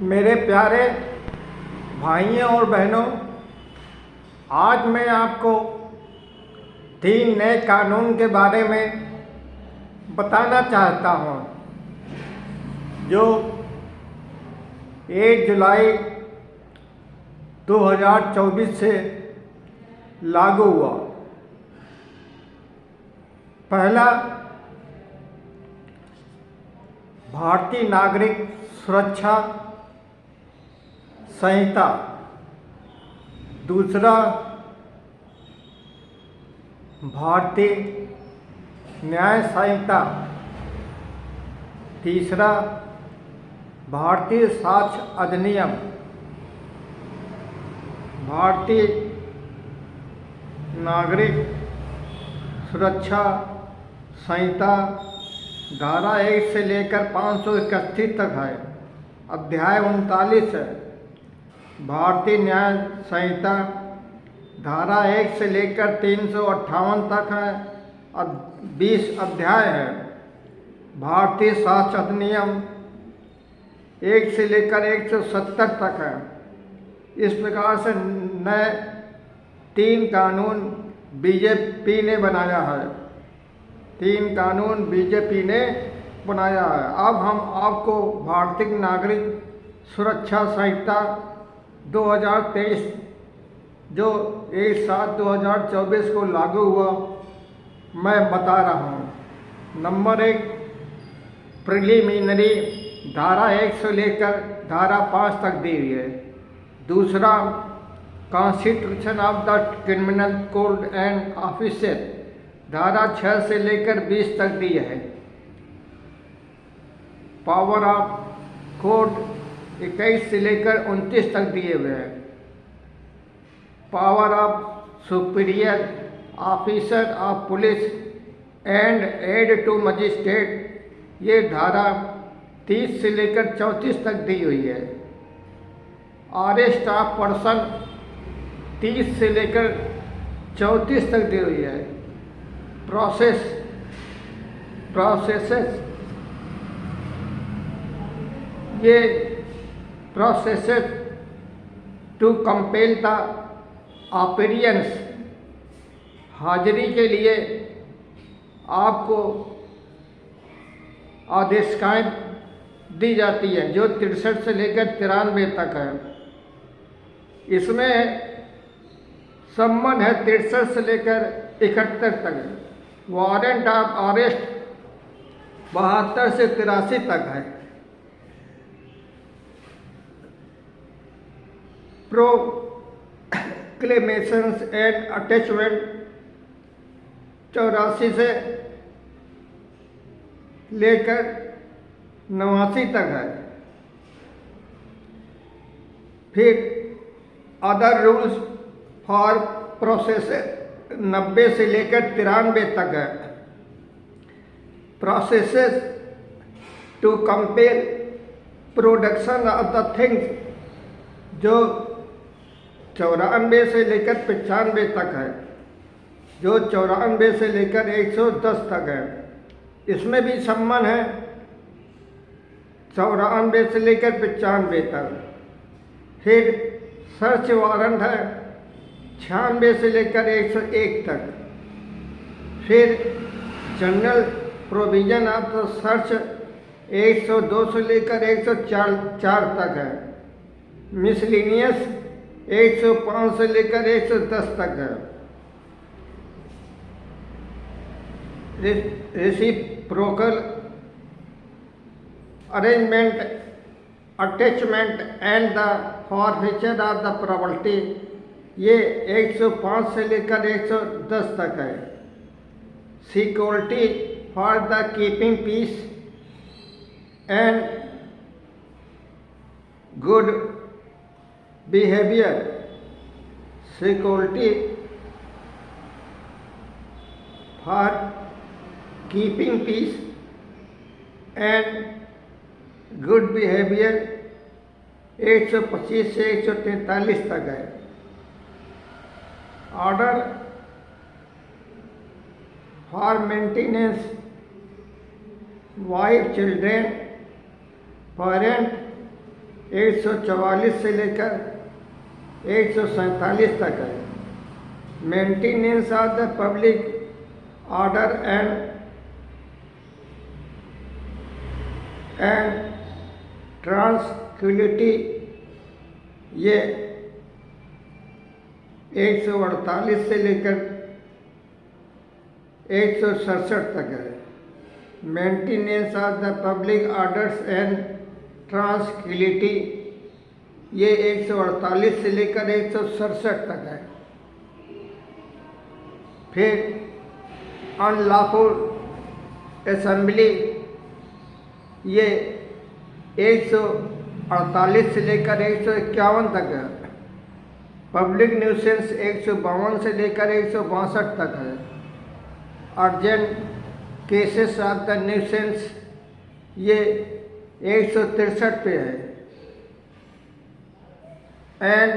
मेरे प्यारे भाइयों और बहनों, आज मैं आपको 3 नए कानून के बारे में बताना चाहता हूँ जो 1 जुलाई 2024 से लागू हुआ। पहला, भारतीय नागरिक सुरक्षा संहिता। दूसरा, भारतीय न्याय संहिता। तीसरा, भारतीय साक्ष्य अधिनियम। भारतीय नागरिक सुरक्षा संहिता धारा 1 से लेकर 531 तक है। अध्याय 39 है। भारतीय न्याय संहिता धारा 1 से लेकर 358 तक है। 20 अध्याय है। भारतीय साक्ष्य अधिनियम 1 से लेकर 170 तक है। इस प्रकार से नए 3 कानून बीजेपी ने बनाया है। 3 कानून बीजेपी ने बनाया है। अब हम आपको भारतीय नागरिक सुरक्षा संहिता 2023 जो 1/7/2024 को लागू हुआ मैं बता रहा हूँ। नंबर 1, प्रिलिमिनरी धारा 1 से लेकर धारा 5 तक दी हुई है। दूसरा, constitution of the criminal code and officer धारा 6 से लेकर 20 तक दी है। पावर ऑफ कोर्ट 21 से लेकर 29 तक दिए हुए हैं। Power of superior officer of police and aid to magistrate ये धारा 30 से लेकर 34 तक दी हुई है। अरेस्ट ऑफ पर्सन 30 से लेकर 34 तक दी हुई है। प्रोसेसेस ये processes to compel the appearance हाजिरी के लिए आपको आदेशिकाएँ दी जाती है जो 63 से लेकर 93 तक है। इसमें सम्मन है 63 से लेकर 71 तक। वारंट ऑफ अरेस्ट 72 से 83 तक है। प्रोक्लेमेशंस एंड अटैचमेंट 84 से लेकर 89 तक है। फिर अदर रूल्स फॉर प्रोसेस 90 से लेकर 93 तक है। Processes to compel production of the things जो 94 से लेकर 95 तक है। जो 94 से लेकर 110 तक है। इसमें भी सम्मन है 94 से लेकर 95 तक। फिर सर्च वारंट है 96 से लेकर 101 तक। फिर general provision of the search 102 से लेकर 104 तक है। मिसलिनियस 105 से लेकर 110 तक है। Reciprocal arrangement attachment and the forfeiture of the property ये 105 से लेकर 110 तक है। Security for the keeping peace and good behaviour. Security for keeping peace and good behaviour 125 से 143 तक है। Order for maintenance wife children parent 144 से लेकर 147 तक है। Maintenance of the public order and tranquillity ये 148 से लेकर 167 तक है। Maintenance of the public orders and tranquillity ये 148 से लेकर 167 तक है। फिर अनलॉफुल असेंबली ये 148 से लेकर 151 तक है। पब्लिक न्यूसेंस 152 से लेकर 162 तक है। Urgent cases of the nuisance ये 163 पे है। And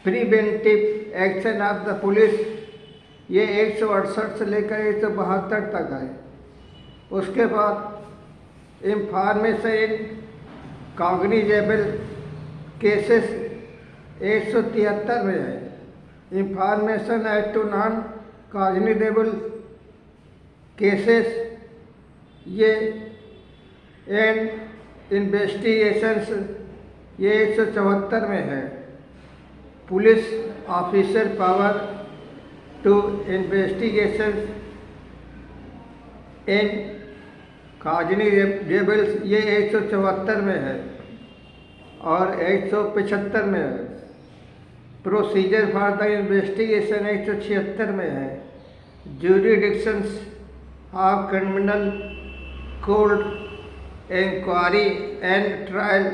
preventive action of the police ये 168 से लेकर 172 तक है। उसके बाद इंफॉर्मेशन कॉग्निजेबल केसेस 173 में है। Information as to non cognizable cases ये एंड इन्वेस्टिगेशंस ये 174 में है। Police officer power to investigation in cognizables ये 174 में है और 175 में है। प्रोसीजर फॉर द इन्वेस्टिगेशन 176 में है। Jurisdictions of criminal court inquiry and trial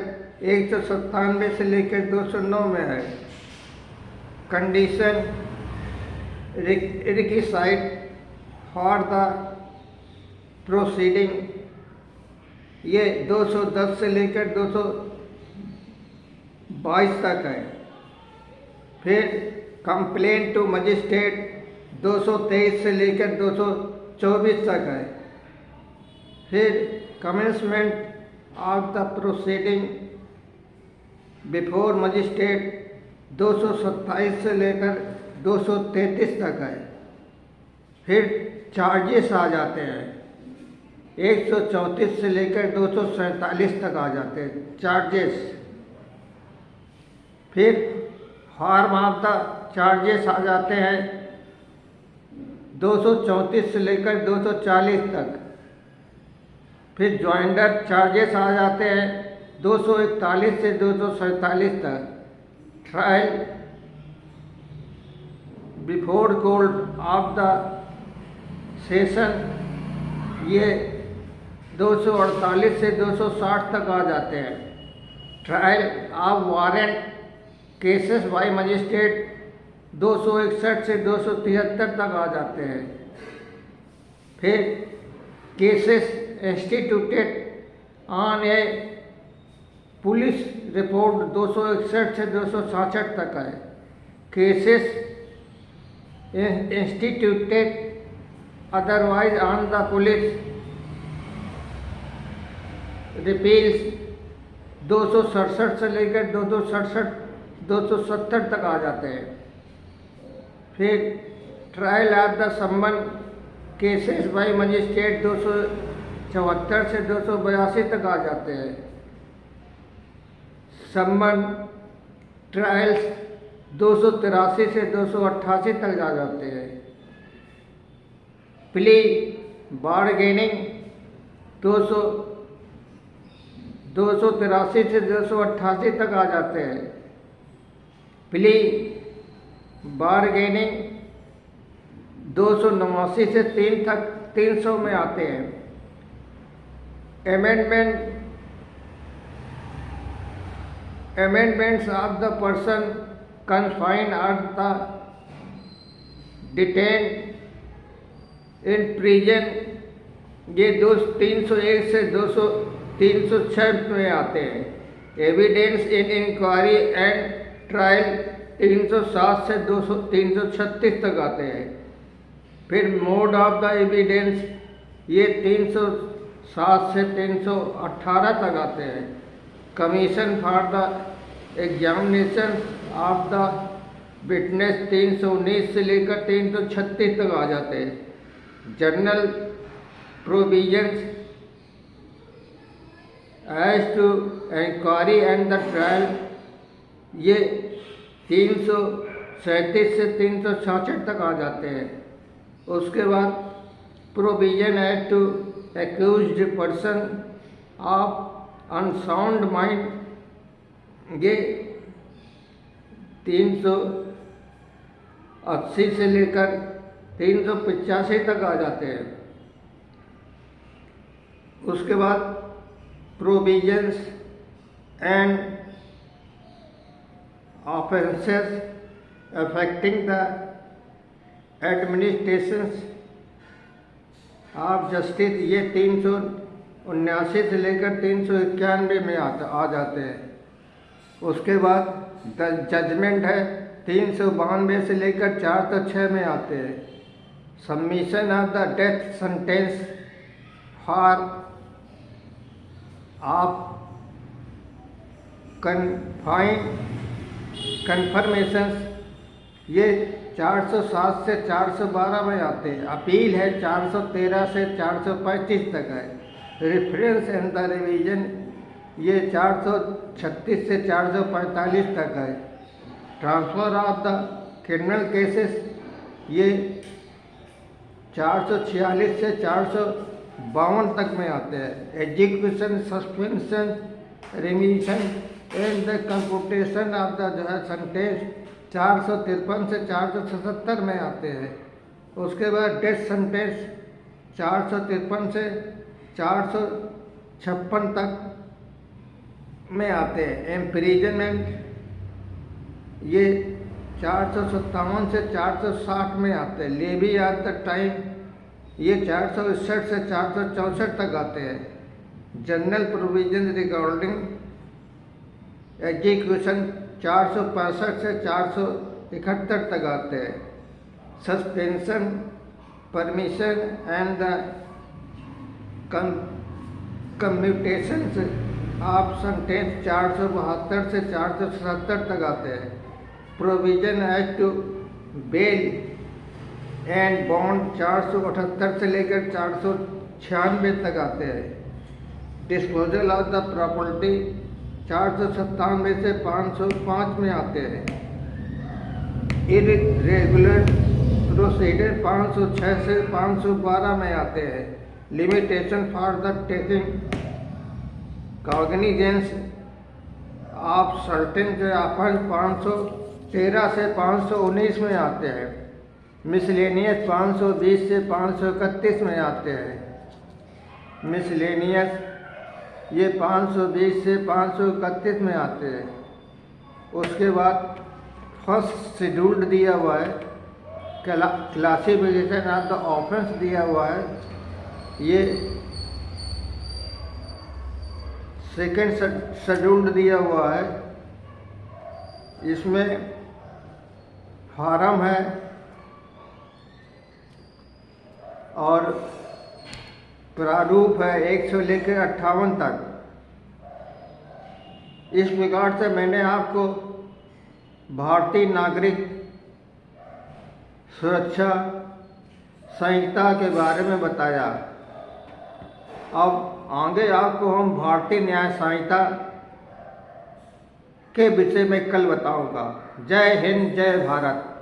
197 से लेकर 209 में है। Condition requisite for the proceeding ये 210 से लेकर 222 तक है। फिर कंप्लेंट टू मजिस्ट्रेट 223 से लेकर 224 तक है। फिर commencement of the proceeding before magistrate 227 से लेकर 233 तक है। फिर चार्जेस आ जाते हैं 134 से लेकर 247 तक आ जाते हैं चार्जेस। फिर फॉर्म ऑफ द चार्जेस आ जाते हैं 234 से लेकर 240 तक। फिर जॉइंडर चार्जेस आ जाते हैं 241 से 247 तक। Trial before court of the session ये 248 से 260 तक आ जाते हैं। Trial of warrant cases by magistrate 261 से 273 तक आ जाते हैं। फिर cases instituted on a police report 261 से 266 तक है। Cases instituted otherwise on the police repeals 267 से लेकर 270 तक आ जाते हैं। फिर trial of the summon cases by magistrate 274 से 282 तक आ जाते हैं। सम्मन ट्रायल्स 283 से 288 तक आ जाते हैं। प्ली बारगेनिंग 283 से 288 तक आ जाते हैं। प्ली बारगेनिंग 289 से 300 में आते हैं। Amendments of the person confined or the detained in prison ये 301 से 306 में आते हैं। Evidence in inquiry and trial 307 से 336 तक आते हैं। फिर मोड ऑफ द एविडेंस ये 307 से 318 तक आते हैं। Commission for the examination of the witness 319 से लेकर 336 तक आ जाते हैं। General provisions as to inquiry and the trial ये 337 से 366 तक आ जाते हैं। उसके बाद provision as to accused person of unsound mind ये 380 से लेकर 385 तक आ जाते हैं। उसके बाद provisions and offences affecting the administration of justice ये 379 से लेकर 391 में आ जाते हैं। उसके बाद जजमेंट है 392 से लेकर 406 में आते हैं। Submission of the death sentence for of conformations ये 407 से 412 में आते हैं। अपील है 413 से 435 तक है। रेफरेंस एंड द रिवीजन ये 436 से 445 तक है। Transfer of the criminal cases ये 446 से 452 तक में आते हैं। Execution suspension remission and the computation of the जो है सेंटेंस 453 से 477 में आते हैं। उसके बाद डेथ सेंटेंस 453 से 456 तक में आते हैं। एम्प्रिजनमेंट ये 457 से 460 में आते हैं। लेवी एट द टाइम ये 461 से 464 तक आते हैं। जनरल प्रोविजन रिगार्डिंग एग्जीक्यूशन 465 से 471 तक आते हैं। Suspension permission and the commutation of sentence 472 से 477 तक आते हैं। Provision as to bail and bond 478 से लेकर 496 तक आते हैं। डिस्पोजल ऑफ द प्रॉपर्टी 497 से 505 में आते हैं। इरेगुलर प्रोसीडर 506 से 512 में आते हैं। Limitation for the taking cognizance of certain जो ऑफेंस 513 से 519 में आते हैं। मिसलेनियस 520 से 531 में आते हैं। मिसलेनियस ये 520 से 531 में आते हैं। उसके बाद फर्स्ट शेड्यूल्ड दिया हुआ है। क्लासिफिकेशन ऑफ द ऑफेंस दिया हुआ है। ये सेकेंड शेड्यूल्ड दिया हुआ है। इसमें फार्म है और प्रारूप है 1 से लेकर 58 तक। इस प्रकार से मैंने आपको भारतीय नागरिक सुरक्षा संहिता के बारे में बताया। अब आगे आपको हम भारतीय न्याय संहिता के विषय में कल बताऊंगा। जय हिंद, जय भारत।